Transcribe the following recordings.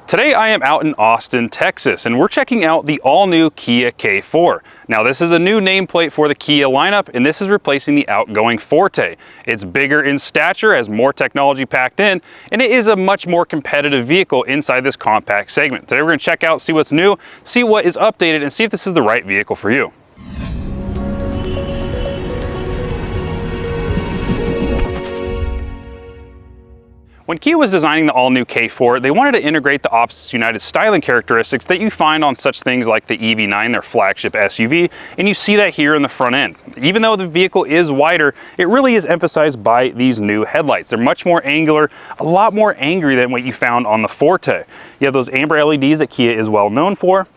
Today I am out in Austin, Texas, and we're checking out the all-new Kia K4. Now this is a new nameplate for the Kia lineup, and this is replacing the outgoing Forte. It's bigger in stature, has more technology packed in, and it is a much more competitive vehicle inside this compact segment. Today we're going to check out, see what's new, see what is updated, and see if this is the right vehicle for you. When Kia was designing the all-new K4, they wanted to integrate the Opposites United styling characteristics that you find on such things like the EV9, their flagship SUV, and you see that here in the front end. Even though the vehicle is wider, it really is emphasized by these new headlights. They're much more angular, a lot more angry than what you found on the Forte. You have those amber LEDs that Kia is well known for.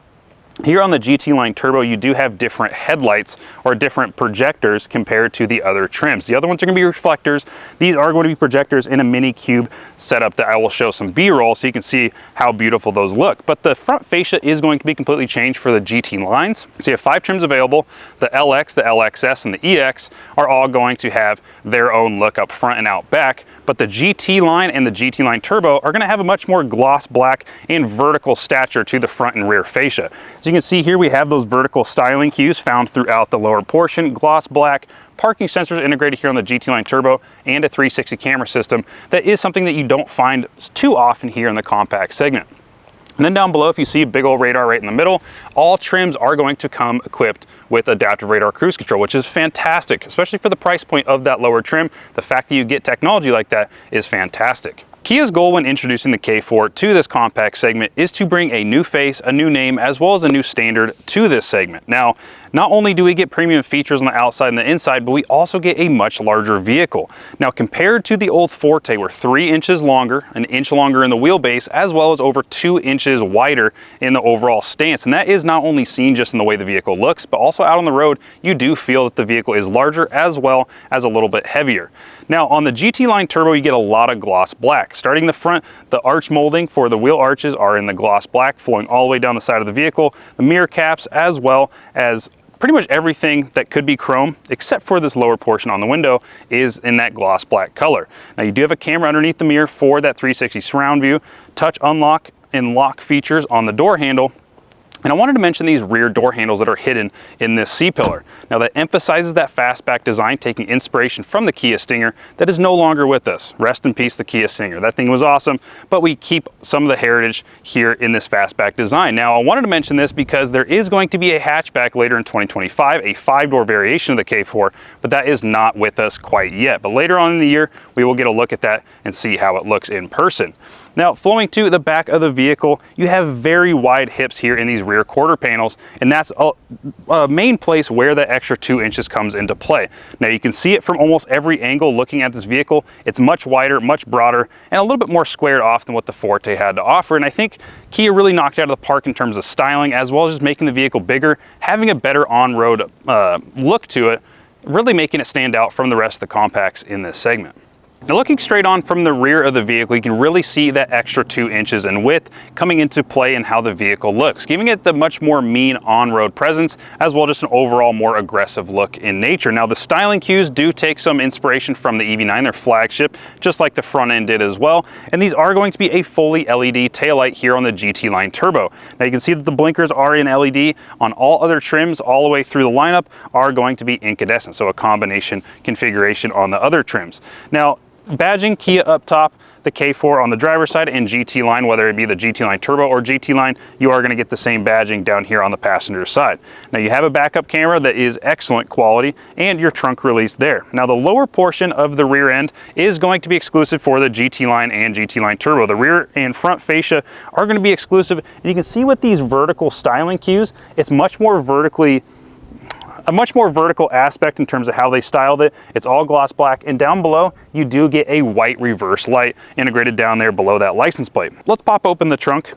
Here on the GT line Turbo, you do have different headlights or different projectors compared to the other trims. The other ones are going to be reflectors. These are going to be projectors in a mini cube setup that I will show some B-roll so you can see how beautiful those look. But the front fascia is going to be completely changed for the GT lines. So you have 5 trims available. The LX, the LXS, and the EX are all going to have their own look up front and out back. But the GT line and the GT line Turbo are going to have a much more gloss black and vertical stature to the front and rear fascia. So you can see here we have those vertical styling cues found throughout the lower portion, gloss black, parking sensors integrated here on the GT line Turbo, and a 360 camera system. That is something that you don't find too often here in the compact segment. And then down below, if you see a big old radar right in the middle, all trims are going to come equipped with adaptive radar cruise control, which is fantastic, especially for the price point of that lower trim. The fact that you get technology like that is fantastic. Kia's goal when introducing the K4 to this compact segment is to bring a new face, a new name, as well as a new standard to this segment. Now, not only do we get premium features on the outside and the inside, but we also get a much larger vehicle. Now, compared to the old Forte, we're 3 inches longer, an inch longer in the wheelbase, as well as over 2 inches wider in the overall stance. And that is not only seen just in the way the vehicle looks, but also out on the road, you do feel that the vehicle is larger as well as a little bit heavier. Now, on the GT line Turbo, you get a lot of gloss black. Starting the front, the arch molding for the wheel arches are in the gloss black, flowing all the way down the side of the vehicle. The mirror caps, as well as pretty much everything that could be chrome, except for this lower portion on the window, is in that gloss black color. Now, you do have a camera underneath the mirror for that 360 surround view, touch unlock and lock features on the door handle. And I wanted to mention these rear door handles that are hidden in this C-pillar. Now, that emphasizes that fastback design, taking inspiration from the Kia Stinger that is no longer with us. Rest in peace, the Kia Stinger. That thing was awesome, but we keep some of the heritage here in this fastback design. Now, I wanted to mention this because there is going to be a hatchback later in 2025, a 5-door variation of the K4, but that is not with us quite yet. But later on in the year, we will get a look at that and see how it looks in person. Now, flowing to the back of the vehicle, you have very wide hips here in these rear quarter panels, and that's a main place where the extra 2 inches comes into play. Now, you can see it from almost every angle looking at this vehicle. It's much wider, much broader, and a little bit more squared off than what the Forte had to offer. And I think Kia really knocked it out of the park in terms of styling, as well as just making the vehicle bigger, having a better on-road look to it, really making it stand out from the rest of the compacts in this segment. Now, looking straight on from the rear of the vehicle, you can really see that extra 2 inches in width coming into play in how the vehicle looks, giving it the much more mean on-road presence, as well as just an overall more aggressive look in nature. Now, the styling cues do take some inspiration from the EV9, their flagship, just like the front end did as well. And these are going to be a fully LED taillight here on the GT line Turbo. Now, you can see that the blinkers are in LED. On all other trims, all the way through the lineup, are going to be incandescent, so a combination configuration on the other trims. Now, badging Kia up top, the K4 on the driver's side, and GT line, whether it be the GT line Turbo or GT line, you are going to get the same badging down here on the passenger side. Now, you have a backup camera that is excellent quality, and your trunk release there. Now, the lower portion of the rear end is going to be exclusive for the GT line and GT line Turbo. The rear and front fascia are going to be exclusive, and you can see with these vertical styling cues, it's a much more vertical aspect in terms of how they styled it. It's all gloss black, and down below you do get a white reverse light integrated down there below that license plate. Let's pop open the trunk,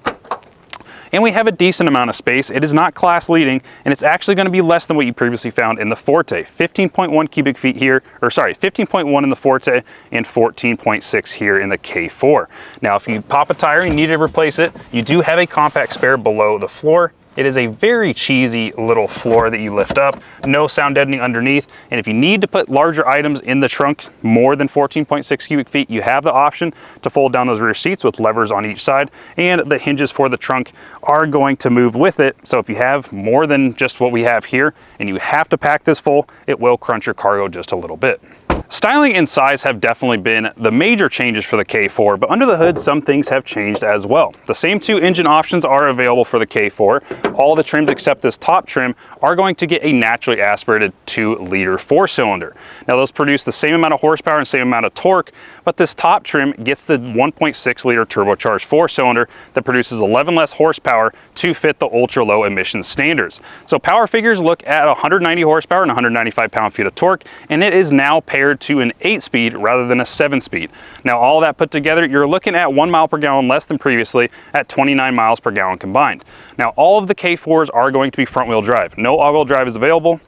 and we have a decent amount of space. It is not class leading, and it's actually going to be less than what you previously found in the Forte. 15.1 cubic feet here, or sorry, 15.1 in the Forte and 14.6 here in the K4. Now, if you pop a tire and you need to replace it, you do have a compact spare below the floor. It is a very cheesy little floor that you lift up, no sound deadening underneath. And if you need to put larger items in the trunk, more than 14.6 cubic feet, you have the option to fold down those rear seats with levers on each side, and the hinges for the trunk are going to move with it. So if you have more than just what we have here and you have to pack this full, it will crunch your cargo just a little bit. Styling and size have definitely been the major changes for the K4, but under the hood, some things have changed as well. The same two engine options are available for the K4. All the trims except this top trim are going to get a naturally aspirated 2-liter 4-cylinder. Now those produce the same amount of horsepower and same amount of torque, but this top trim gets the 1.6-liter turbocharged 4-cylinder that produces 11 less horsepower to fit the ultra low emission standards. So power figures look at 190 horsepower and 195 pound-feet of torque, and it is now paired to an 8-speed rather than a 7-speed. Now all that put together, you're looking at 1 mile per gallon less than previously at 29 miles per gallon combined. Now all of the K4s are going to be front-wheel drive. No all-wheel drive is available,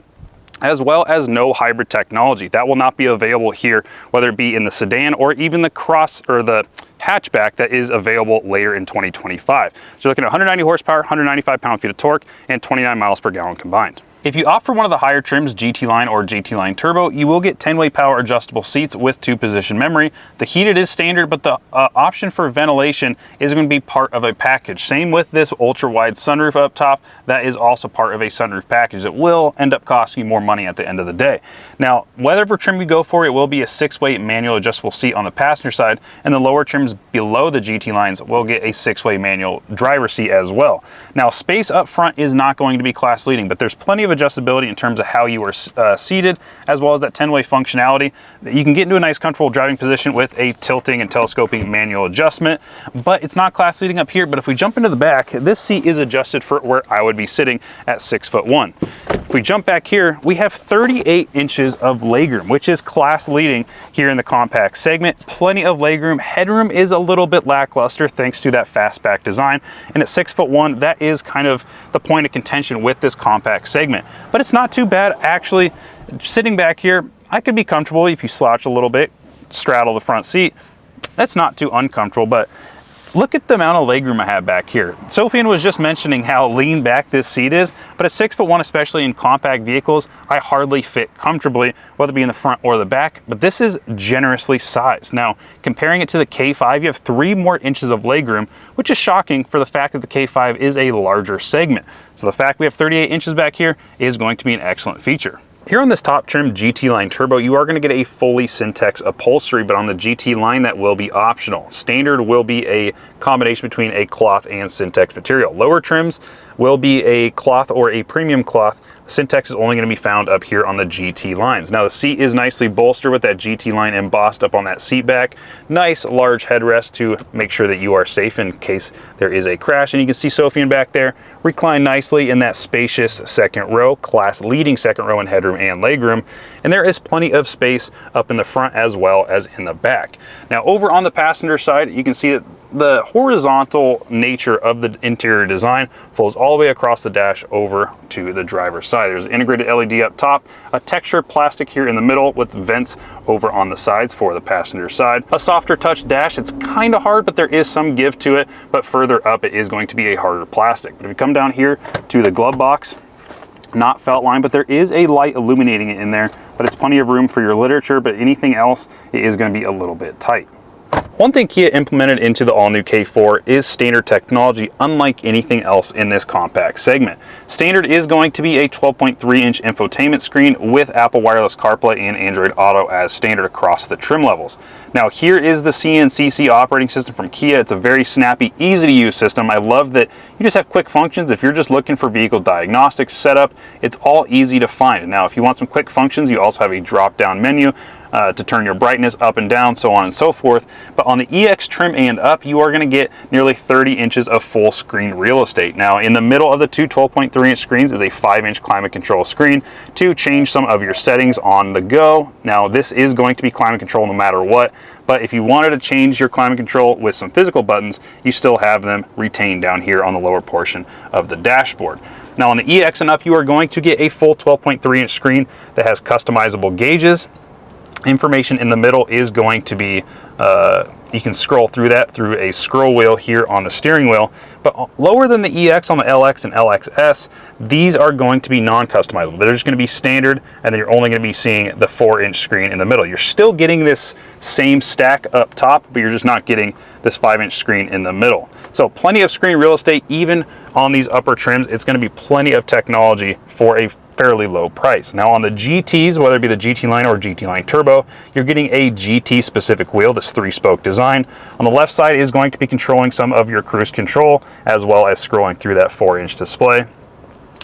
as well as no hybrid technology. That will not be available here, whether it be in the sedan or even the cross or the hatchback that is available later in 2025. So you're looking at 190 horsepower, 195 pound-feet of torque, and 29 miles per gallon combined. If you opt for one of the higher trims, GT Line or GT Line Turbo, you will get 10-way power adjustable seats with 2-position memory. The heated is standard, but the option for ventilation is going to be part of a package. Same with this ultra-wide sunroof up top. That is also part of a sunroof package that will end up costing you more money at the end of the day. Now, whatever trim you go for, it will be a 6-way manual adjustable seat on the passenger side, and the lower trims below the GT Lines will get a 6-way manual driver seat as well. Now, space up front is not going to be class leading, but there's plenty of adjustability in terms of how you are seated, as well as that 10-way functionality. You can get into a nice comfortable driving position with a tilting and telescoping manual adjustment, but it's not class leading up here. But if we jump into the back, this seat is adjusted for where I would be sitting at 6'1". If we jump back here, we have 38 inches of legroom, which is class leading here in the compact segment. Plenty of legroom. Headroom is a little bit lackluster thanks to that fastback design, and at 6'1", that is kind of the point of contention with this compact segment. But it's not too bad, actually. Sitting back here, I could be comfortable if you slouch a little bit, straddle the front seat. That's not too uncomfortable, but look at the amount of legroom I have back here. Sofian was just mentioning how lean back this seat is, but at 6'1", especially in compact vehicles, I hardly fit comfortably, whether it be in the front or the back, but this is generously sized. Now, comparing it to the K5, you have 3 more inches of legroom, which is shocking for the fact that the K5 is a larger segment. So the fact we have 38 inches back here is going to be an excellent feature. Here on this top trim GT Line Turbo, you are going to get a fully Syntex upholstery, but on the GT Line, that will be optional. Standard will be a combination between a cloth and Syntex material. Lower trims will be a cloth or a premium cloth. Syntex is only going to be found up here on the GT Lines. Now the seat is nicely bolstered with that GT Line embossed up on that seat back. Nice large headrest to make sure that you are safe in case there is a crash. And you can see Sofian back there recline nicely in that spacious second row, class leading second row in headroom and legroom. And there is plenty of space up in the front as well as in the back. Now over on the passenger side, you can see that the horizontal nature of the interior design flows all the way across the dash over to the driver's side. There's an integrated LED up top, a textured plastic here in the middle with vents over on the sides for the passenger side. A softer touch dash. It's kind of hard, but there is some give to it, but further up it is going to be a harder plastic. But if you come down here to the glove box, not felt line, but there is a light illuminating it in there, but it's plenty of room for your literature, but anything else, it is going to be a little bit tight. One thing Kia implemented into the all-new K4 is standard technology, unlike anything else in this compact segment. Standard is going to be a 12.3-inch infotainment screen with Apple Wireless CarPlay and Android Auto as standard across the trim levels. Now here is the CNCC operating system from Kia. It's a very snappy, easy-to-use system. I love that you just have quick functions. If you're just looking for vehicle diagnostics setup, it's all easy to find. Now if you want some quick functions, you also have a drop-down menu to turn your brightness up and down, so on and so forth. But on the EX trim and up, you are going to get nearly 30 inches of full screen real estate. Now in the middle of the two 12.3-inch screens is a 5-inch climate control screen to change some of your settings on the go. Now this is going to be climate control no matter what, but if you wanted to change your climate control with some physical buttons, you still have them retained down here on the lower portion of the dashboard. Now on the EX and up, you are going to get a full 12.3-inch screen that has customizable gauges. Information in the middle is going to be You can scroll through that through a scroll wheel here on the steering wheel, but lower than the EX on the LX and LXS, these are going to be non-customizable. They're just going to be standard, and then you're only going to be seeing the 4-inch screen in the middle. You're still getting this same stack up top, but you're just not getting this 5-inch screen in the middle. So plenty of screen real estate, even on these upper trims. It's going to be plenty of technology for a fairly low price. Now on the GTs, whether it be the GT Line or GT Line Turbo, you're getting a GT specific wheel, this 3-spoke design. On the left side is going to be controlling some of your cruise control, as well as scrolling through that 4-inch display.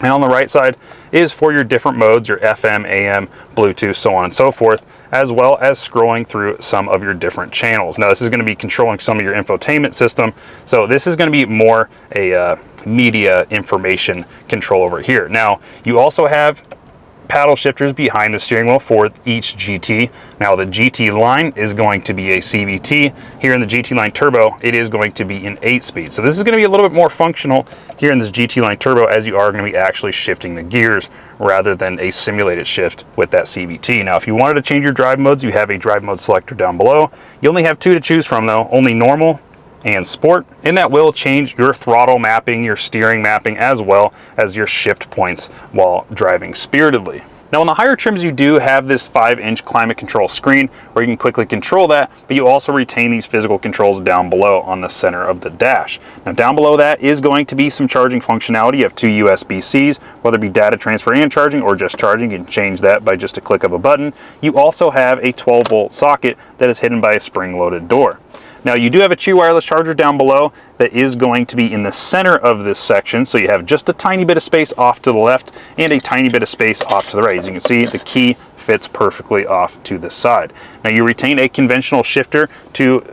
And on the right side is for your different modes, your FM, AM, Bluetooth, so on and so forth, as well as scrolling through some of your different channels. Now this is going to be controlling some of your infotainment system, so this is going to be more a media information control over here. Now you also have paddle shifters behind the steering wheel for each GT. Now the GT Line is going to be a CVT. Here in the GT Line Turbo, it is going to be an 8-speed. So this is going to be a little bit more functional here in this GT Line Turbo, as you are going to be actually shifting the gears rather than a simulated shift with that CVT. Now if you wanted to change your drive modes, you have a drive mode selector down below. You only have 2 to choose from though, only normal and sport, and that will change your throttle mapping, your steering mapping, as well as your shift points while driving spiritedly. Now on the higher trims, you do have this 5-inch climate control screen where you can quickly control that, but you also retain these physical controls down below on the center of the dash. Now down below that is going to be some charging functionality. You have 2 USB-Cs, whether it be data transfer and charging or just charging. You can change that by just a click of a button. You also have a 12-volt socket that is hidden by a spring-loaded door. Now you do have a Qi wireless charger down below that is going to be in the center of this section, so you have just a tiny bit of space off to the left and a tiny bit of space off to the right. As you can see, the key fits perfectly off to the side. Now you retain a conventional shifter to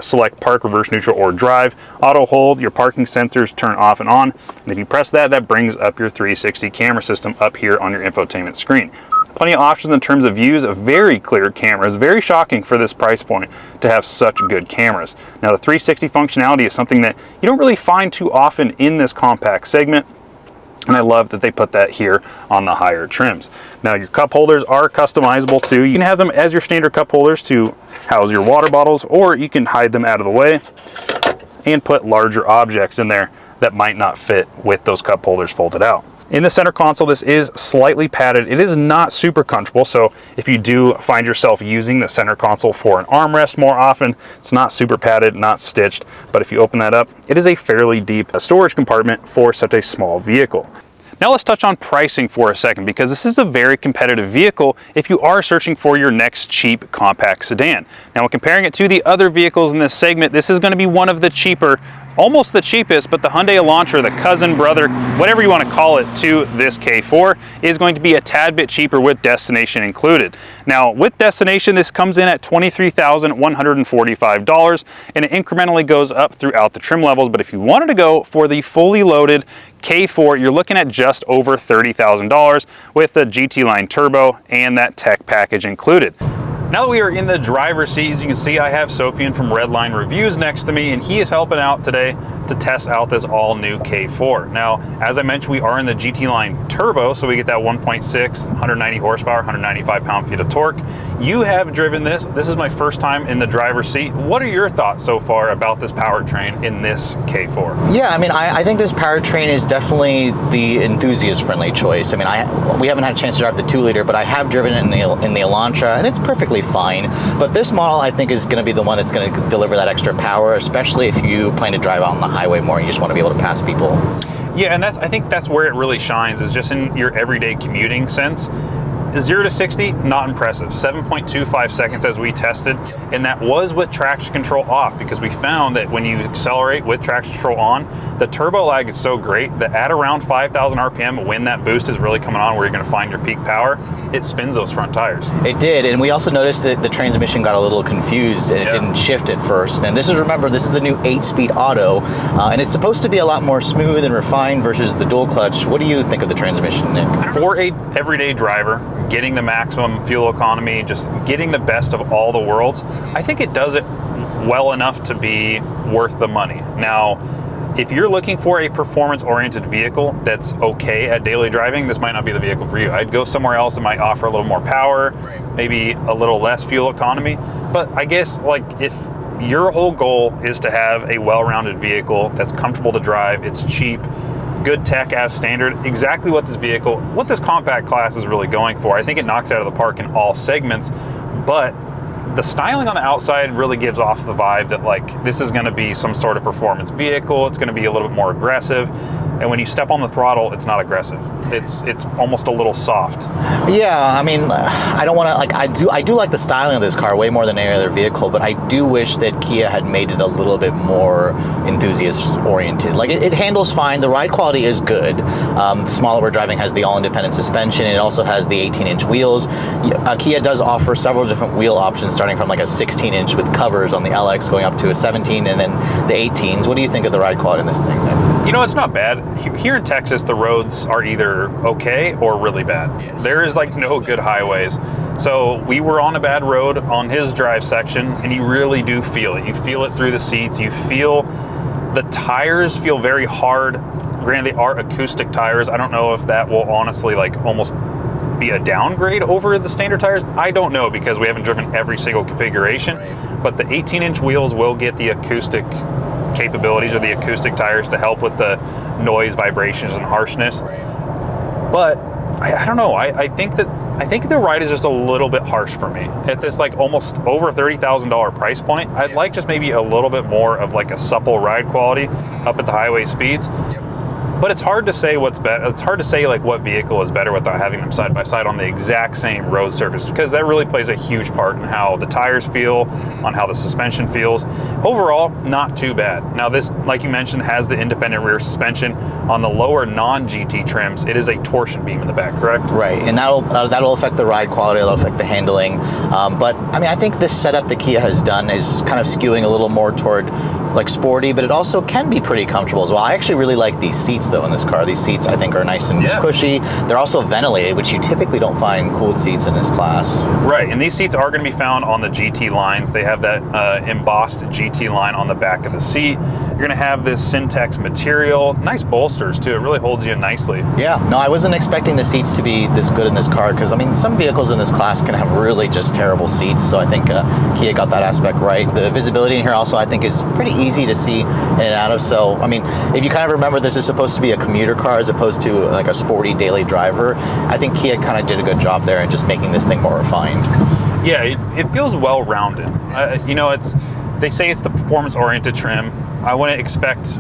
select park, reverse, neutral, or drive. Auto hold, your parking sensors turn off and on, and if you press that, that brings up your 360 camera system up here on your infotainment screen. Plenty of options in terms of views, very clear cameras. Very shocking for this price point to have such good cameras. Now the 360 functionality is something that you don't really find too often in this compact segment, and I love that they put that here on the higher trims. Now your cup holders are customizable too. You can have them as your standard cup holders to house your water bottles, or you can hide them out of the way and put larger objects in there that might not fit with those cup holders folded out. In the center console, this is slightly padded. It is not super comfortable, so if you do find yourself using the center console for an armrest more often, it's not super padded, not stitched, but if you open that up, it is a fairly deep storage compartment for such a small vehicle. Now let's touch on pricing for a second, because this is a very competitive vehicle if you are searching for your next cheap compact sedan. Now when comparing it to the other vehicles in this segment, this is going to be one of the cheaper, almost the cheapest, but the Hyundai Elantra, the cousin, brother, whatever you want to call it, to this K4 is going to be a tad bit cheaper with destination included. Now with destination, this comes in at $23,145, and it incrementally goes up throughout the trim levels, but if you wanted to go for the fully loaded K4, you're looking at just over $30,000 with the GT Line Turbo and that tech package included. Now that we are in the driver's seat, as you can see, I have Sofian from Redline Reviews next to me, and he is helping out today to test out this all-new K4. Now, as I mentioned, we are in the GT Line Turbo, so we get that 1.6, 190 horsepower, 195 pound-feet of torque. You have driven this. This is my first time in the driver's seat. What are your thoughts so far about this powertrain in this K4? Yeah, I mean, I think this powertrain is definitely the enthusiast-friendly choice. I mean, we haven't had a chance to drive the 2-liter, but I have driven it in the Elantra, and it's perfectly fine. But this model, I think, is going to be the one that's going to deliver that extra power, especially if you plan to drive out on the highway more and you just want to be able to pass people. Yeah, and I think that's where it really shines, is just in your everyday commuting sense. 0 to 60, not impressive. 7.25 seconds as we tested, and that was with traction control off, because we found that when you accelerate with traction control on, the turbo lag is so great that at around 5,000 RPM, when that boost is really coming on, where you're going to find your peak power, it spins those front tires. It did, and we also noticed that the transmission got a little confused and it didn't shift at first. And this is, remember, this is the new 8-speed auto, and it's supposed to be a lot more smooth and refined versus the dual clutch. What do you think of the transmission, Nick? For a everyday driver, getting the maximum fuel economy, just getting the best of all the worlds, I think it does it well enough to be worth the money. Now, if you're looking for a performance-oriented vehicle that's okay at daily driving, this might not be the vehicle for you. I'd go somewhere else that might offer a little more power, maybe a little less fuel economy. But I guess, like, if your whole goal is to have a well-rounded vehicle that's comfortable to drive, it's cheap, good tech as standard, exactly what this compact class is really going for. I think it knocks it out of the park in all segments, but the styling on the outside really gives off the vibe that like this is going to be some sort of performance vehicle. It's going to be a little bit more aggressive, and when you step on the throttle, it's not aggressive. It's almost a little soft. Yeah, I mean, I don't want to like I do like the styling of this car way more than any other vehicle, but I do wish that Kia had made it a little bit more enthusiast oriented. Like it handles fine. The ride quality is good. The smaller we're driving has the all-independent suspension. It also has the 18-inch wheels. Kia does offer several different wheel options, starting from like a 16-inch with covers on the LX, going up to a 17, and then the 18s. What do you think of the ride quality in this thing then? You know, it's not bad. Here in Texas, the roads are either okay or really bad. Yes. There is like no good highways. So we were on a bad road on his drive section, and you really do feel it. You feel it through the seats. You feel the tires feel very hard. Granted, they are acoustic tires. I don't know if that will honestly like almost be a downgrade over the standard tires. I don't know, because we haven't driven every single configuration. Right. But the 18-inch wheels will get the acoustic capabilities or the acoustic tires to help with the noise, vibrations, and harshness. But I don't know. I think the ride is just a little bit harsh for me at this like almost over $30,000 price point. I'd like just maybe a little bit more of like a supple ride quality up at the highway speeds. But it's hard to say what's better. It's hard to say like what vehicle is better without having them side by side on the exact same road surface, because that really plays a huge part in how the tires feel, on how the suspension feels. Overall, not too bad. Now this, like you mentioned, has the independent rear suspension. On the lower non-GT trims, it is a torsion beam in the back, correct? Right, and that'll affect the ride quality, that'll affect the handling. But I mean, I think this setup that Kia has done is kind of skewing a little more toward like sporty, but it also can be pretty comfortable as well. I actually really like these seats though in this car. These seats I think are nice and cushy. They're also ventilated, which you typically don't find cooled seats in this class. Right, and these seats are going to be found on the GT lines. They have that embossed GT line on the back of the seat. You're going to have this Syntex material, nice bolsters too. It really holds you in nicely. Yeah, no, I wasn't expecting the seats to be this good in this car, because I mean, some vehicles in this class can have really just terrible seats. So I think Kia got that aspect right. The visibility in here also I think is pretty easy to see in and out of. So I mean, if you kind of remember, this is supposed to be a commuter car as opposed to like a sporty daily driver. I think Kia kind of did a good job there in just making this thing more refined. Yeah, it feels well-rounded. You know, they say it's the performance-oriented trim. I wouldn't expect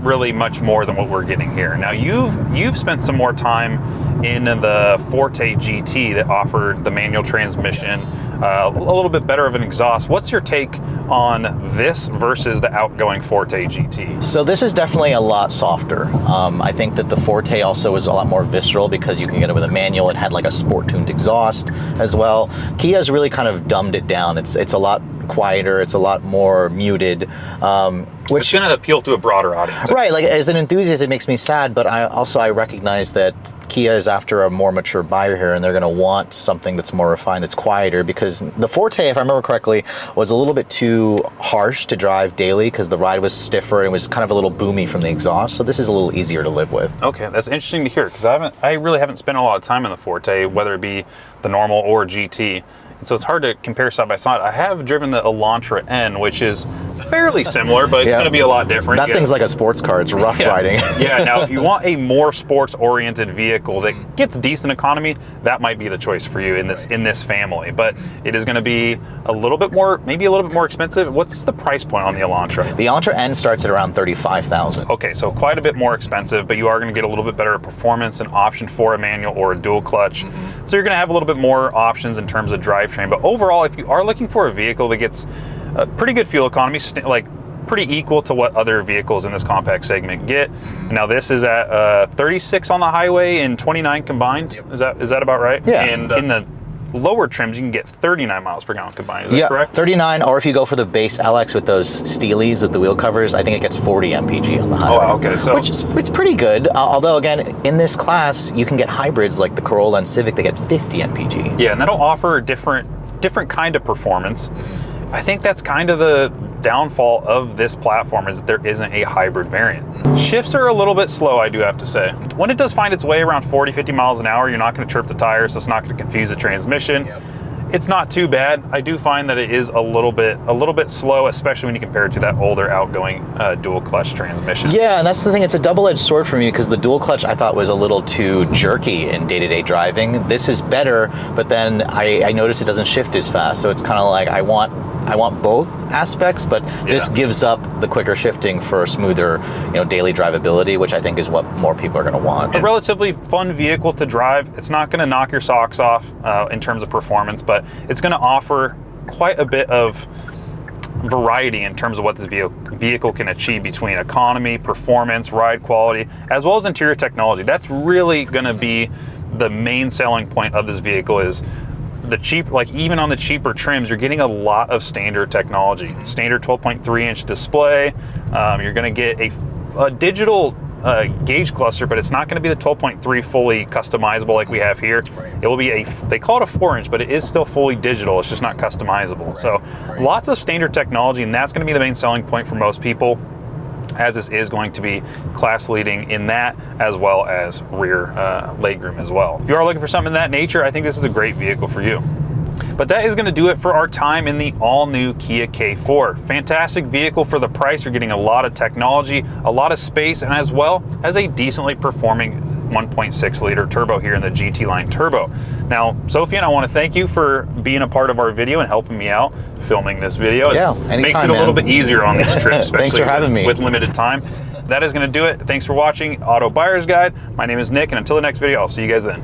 really much more than what we're getting here. Now you've spent some more time in the Forte GT that offered the manual transmission, a little bit better of an exhaust. What's your take on this versus the outgoing Forte GT? So this is definitely a lot softer. I think that the Forte also is a lot more visceral because you can get it with a manual. It had like a sport-tuned exhaust as well. Kia's really kind of dumbed it down. It's a lot quieter, it's a lot more muted, which it's going to appeal to a broader audience. Right, like as an enthusiast it makes me sad, but I recognize that Kia is after a more mature buyer here, and they're going to want something that's more refined, that's quieter, because the Forte, if I remember correctly, was a little bit too harsh to drive daily because the ride was stiffer and it was kind of a little boomy from the exhaust, so this is a little easier to live with. Okay, that's interesting to hear, because I really haven't spent a lot of time in the Forte, whether it be the normal or GT. So it's hard to compare side by side. I have driven the Elantra N, which is fairly similar, but it's going to be a lot different. That thing's like a sports car. It's rough riding. Yeah, now if you want a more sports-oriented vehicle that gets decent economy, that might be the choice for you in this family. But it is going to be a little bit more, maybe a little bit more expensive. What's the price point on the Elantra? The Elantra N starts at around $35,000. Okay, so quite a bit more expensive, but you are going to get a little bit better performance, an option for a manual or a dual clutch. So you're going to have a little bit more options in terms of drivetrain. But overall, if you are looking for a vehicle that gets a pretty good fuel economy, like pretty equal to what other vehicles in this compact segment get. Now this is at 36 on the highway and 29 combined. Is that about right? Yeah. And in the lower trims, you can get 39 miles per gallon combined. Is that correct? 39, or if you go for the base LX with those Steelies with the wheel covers, I think it gets 40 mpg on the highway. Oh, okay. So which is, it's pretty good. Although again, in this class, you can get hybrids like the Corolla and Civic that get 50 mpg. Yeah, and that'll offer a different kind of performance. I think that's kind of the downfall of this platform, is that there isn't a hybrid variant. Shifts are a little bit slow, I do have to say. When it does find its way around 40, 50 miles an hour, you're not going to chirp the tires, so it's not going to confuse the transmission. It's not too bad. I do find that it is a little bit slow, especially when you compare it to that older outgoing dual clutch transmission. Yeah, and that's the thing. It's a double-edged sword for me because the dual clutch I thought was a little too jerky in day-to-day driving. This is better, but then I notice it doesn't shift as fast. So it's kind of like I want both aspects, but this gives up the quicker shifting for smoother, daily drivability, which I think is what more people are going to want. A relatively fun vehicle to drive. It's not going to knock your socks off in terms of performance, but it's going to offer quite a bit of variety in terms of what this vehicle can achieve between economy, performance, ride quality, as well as interior technology. That's really going to be the main selling point of this vehicle. Is the cheap, like even on the cheaper trims, you're getting a lot of standard technology. Standard 12.3-inch display. You're going to get a digital gauge cluster, but it's not going to be the 12.3 fully customizable like we have here. It will be they call it a 4-inch, but it is still fully digital. It's just not customizable. So lots of standard technology, and that's going to be the main selling point for most people, as this is going to be class leading in that, as well as rear legroom as well. If you are looking for something of that nature, I think this is a great vehicle for you. But that is going to do it for our time in the all-new Kia K4. Fantastic vehicle for the price. You're getting a lot of technology, a lot of space, and as well as a decently performing 1.6 liter turbo here in the GT line turbo. Now, Sophie, I want to thank you for being a part of our video and helping me out filming this video. Yeah, anytime, makes it a little bit easier on these trips, Thanks for having me. With limited time. That is going to do it. Thanks for watching Auto Buyer's Guide. My name is Nick, and until the next video, I'll see you guys then.